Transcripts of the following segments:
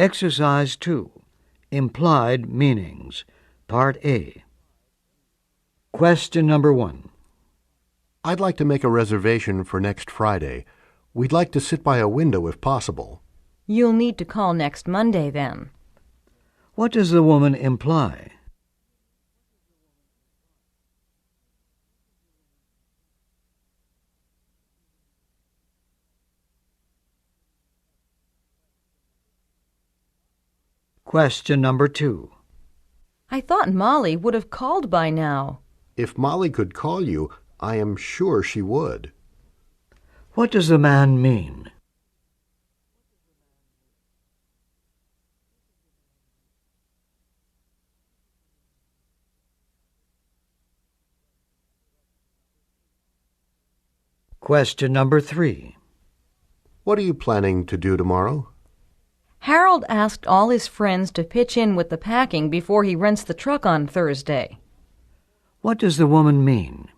Exercise 2. Implied meanings. Part A. Question number 1. I'd like to make a reservation for next Friday. We'd like to sit by a window if possible. You'll need to call next Monday, then. What does the woman imply? Question number 2. I thought Molly would have called by now. If Molly could call you, I am sure she would. What does the man mean? Question number 3. What are you planning to do tomorrow? Harold asked all his friends to pitch in with the packing before he rents the truck on Thursday. What does the woman mean?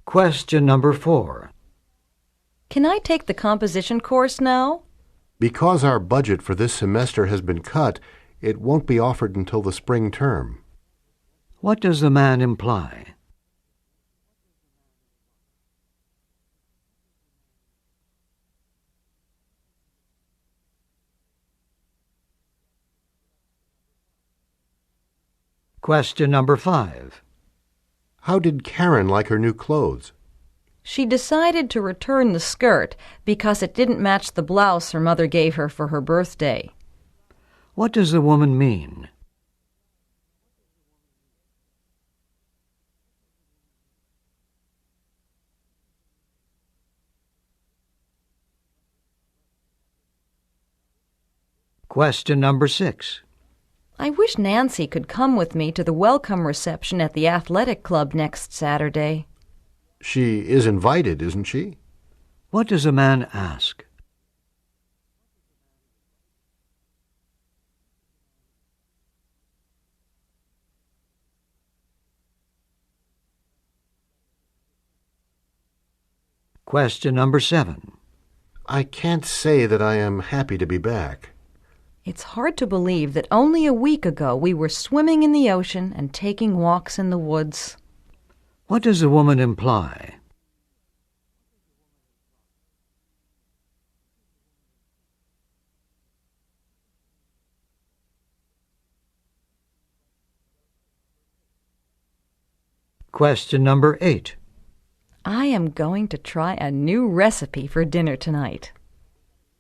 Question number 4. Can I take the composition course now? Because our budget for this semester has been cut, it won't be offered until the spring term. What does the man imply? Question number 5. How did Karen like her new clothes? She decided to return the skirt because it didn't match the blouse her mother gave her for her birthday. What does the woman mean? Question number 6. I wish Nancy could come with me to the welcome reception at the athletic club next Saturday. She is invited, isn't she? What does a man ask? Question number 7. I can't say that I am happy to be back. It's hard to believe that only a week ago we were swimming in the ocean and taking walks in the woods. What does the woman imply? Question number 8. I am going to try a new recipe for dinner tonight.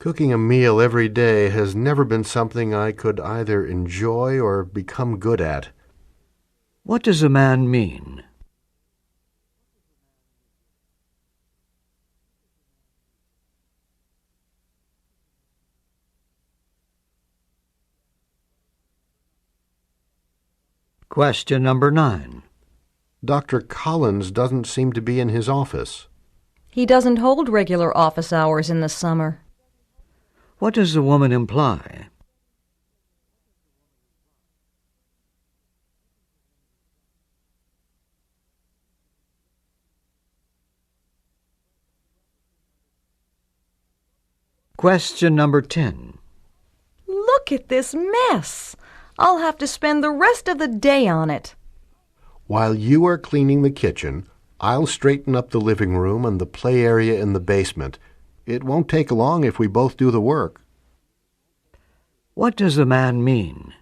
Cooking a meal every day has never been something I could either enjoy or become good at. What does a man mean? Question number 9. Dr. Collins doesn't seem to be in his office. He doesn't hold regular office hours in the summer. What does the woman imply? Question number 10. Look at this mess. I'll have to spend the rest of the day on it. While you are cleaning the kitchen, I'll straighten up the living room and the play area in the basement. It won't take long if we both do the work. What does the man mean?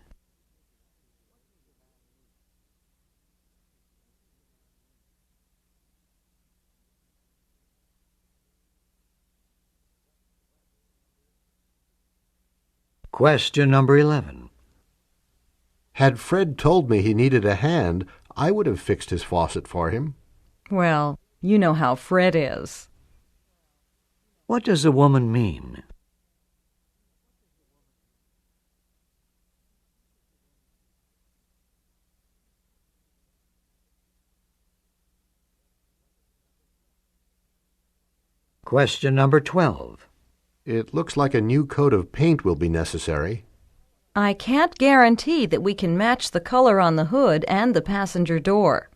Question number 11. Had Fred told me he needed a hand, I would have fixed his faucet for him. Well, you know how Fred is. What does the woman mean? Question number 12. It looks like a new coat of paint will be necessary. I can't guarantee that we can match the color on the hood and the passenger door.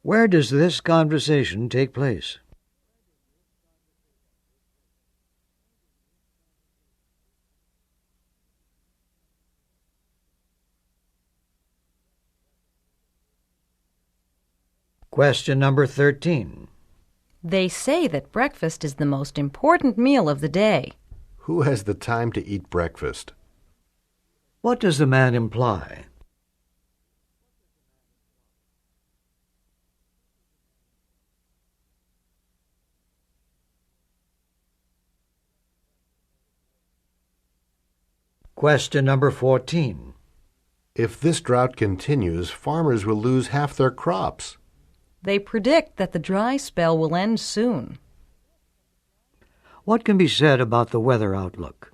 Where does this conversation take place? Question number 13. They say that breakfast is the most important meal of the day. Who has the time to eat breakfast? What does the man imply? Question number 14. If this drought continues, farmers will lose half their crops. They predict that the dry spell will end soon. What can be said about the weather outlook?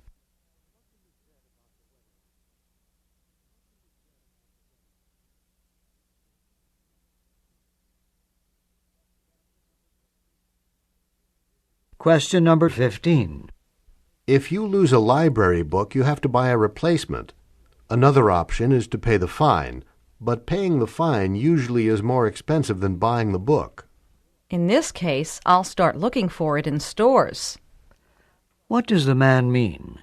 Question number 15. If you lose a library book, you have to buy a replacement. Another option is to pay the fine, but paying the fine usually is more expensive than buying the book. In this case, I'll start looking for it in stores. What does the man mean?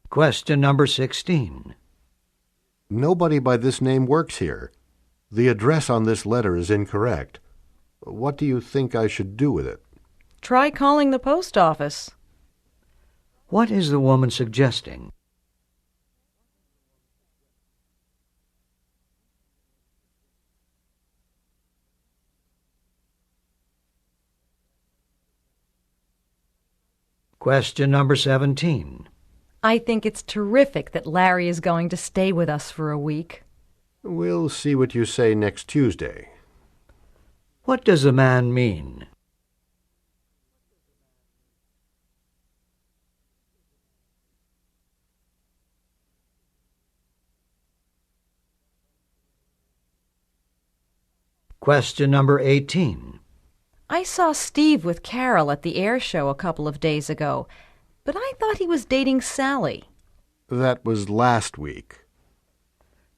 Question number 16. Nobody by this name works here. The address on this letter is incorrect. What do you think I should do with it? Try calling the post office. What is the woman suggesting? Question number 17. I think it's terrific that Larry is going to stay with us for a week. We'll see what you say next Tuesday. What does the man mean? Question number 18. I saw Steve with Carol at the air show a couple of days ago, but I thought he was dating Sally. That was last week.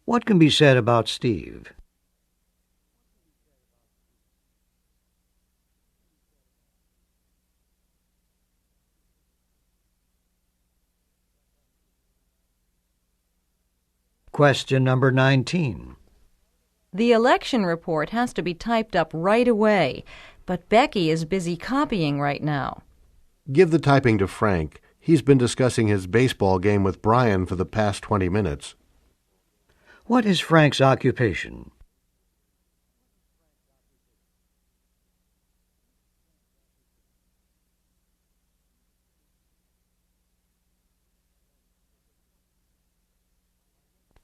What can be said about Steve? Question number 19. The election report has to be typed up right away, but Becky is busy copying right now. Give the typing to Frank. He's been discussing his baseball game with Brian for the past 20 minutes. What is Frank's occupation?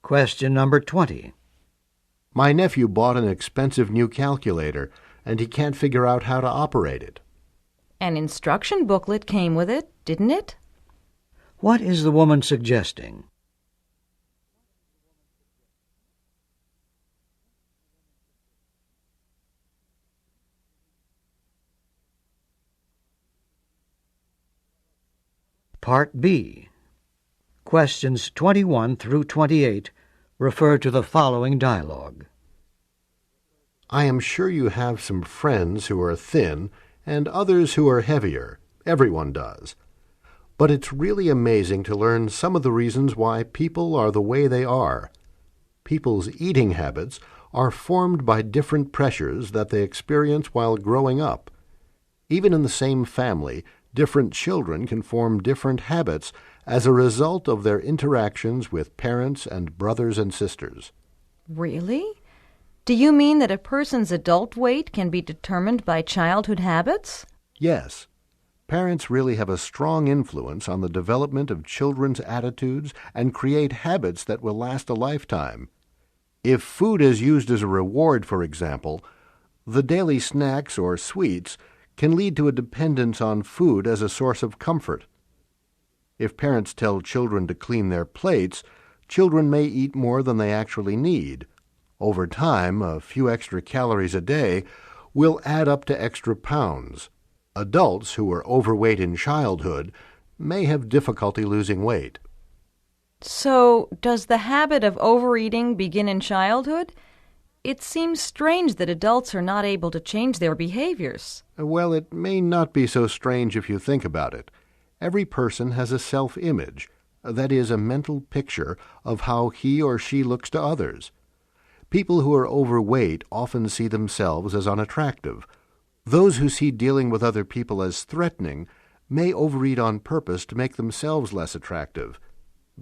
Question number 20. My nephew bought an expensive new calculator, and he can't figure out how to operate it. An instruction booklet came with it, didn't it? What is the woman suggesting? Part B. Questions 21 through 28 refer to the following dialogue. I am sure you have some friends who are thin and others who are heavier. Everyone does. But it's really amazing to learn some of the reasons why people are the way they are. People's eating habits are formed by different pressures that they experience while growing up. Even in the same family, different children can form different habits as a result of their interactions with parents and brothers and sisters. Really? Do you mean that a person's adult weight can be determined by childhood habits? Yes. Parents really have a strong influence on the development of children's attitudes and create habits that will last a lifetime. If food is used as a reward, for example, the daily snacks or sweets can lead to a dependence on food as a source of comfort. If parents tell children to clean their plates, children may eat more than they actually need, Over time, a few extra calories a day will add up to extra pounds. Adults who were overweight in childhood may have difficulty losing weight. So, does the habit of overeating begin in childhood? It seems strange that adults are not able to change their behaviors. Well, it may not be so strange if you think about it. Every person has a self-image, that is, a mental picture of how he or she looks to others. People who are overweight often see themselves as unattractive. Those who see dealing with other people as threatening may overeat on purpose to make themselves less attractive.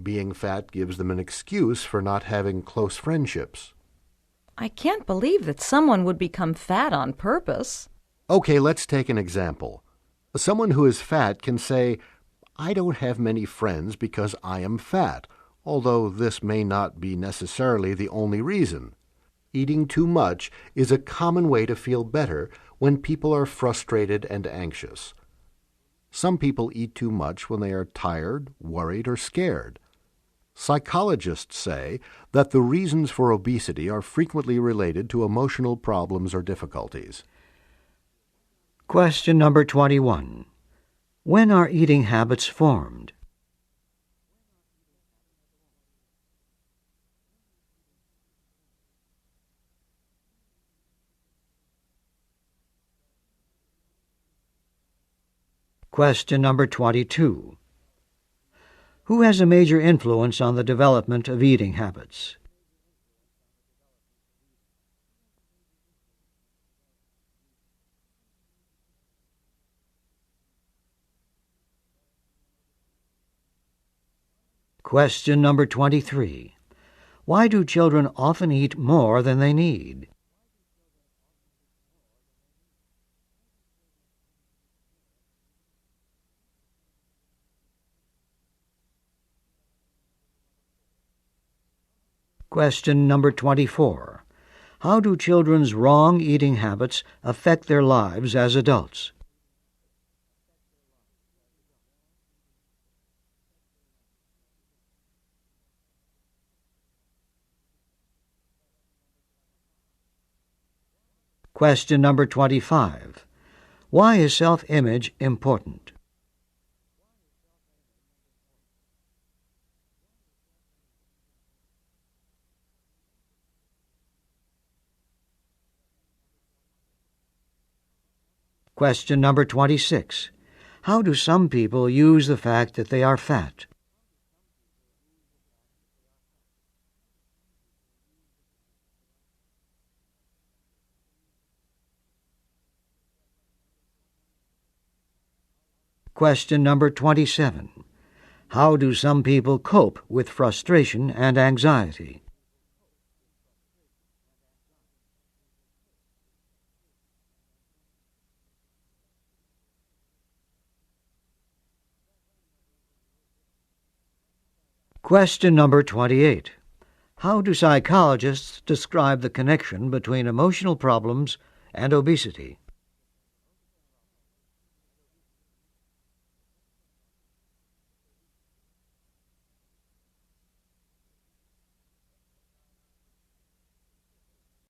Being fat gives them an excuse for not having close friendships. I can't believe that someone would become fat on purpose. Okay, let's take an example. Someone who is fat can say, "I don't have many friends because I am fat," although this may not be necessarily the only reason. Eating too much is a common way to feel better when people are frustrated and anxious. Some people eat too much when they are tired, worried, or scared. Psychologists say that the reasons for obesity are frequently related to emotional problems or difficulties. Question number 21. When are eating habits formed? Question number 22. Who has a major influence on the development of eating habits? Question number 23. Why do children often eat more than they need? Question number 24. How do children's wrong eating habits affect their lives as adults? Question number 25. Why is self-image important? Question number 26. How do some people use the fact that they are fat? Question number 27. How do some people cope with frustration and anxiety? Question number 28. How do psychologists describe the connection between emotional problems and obesity?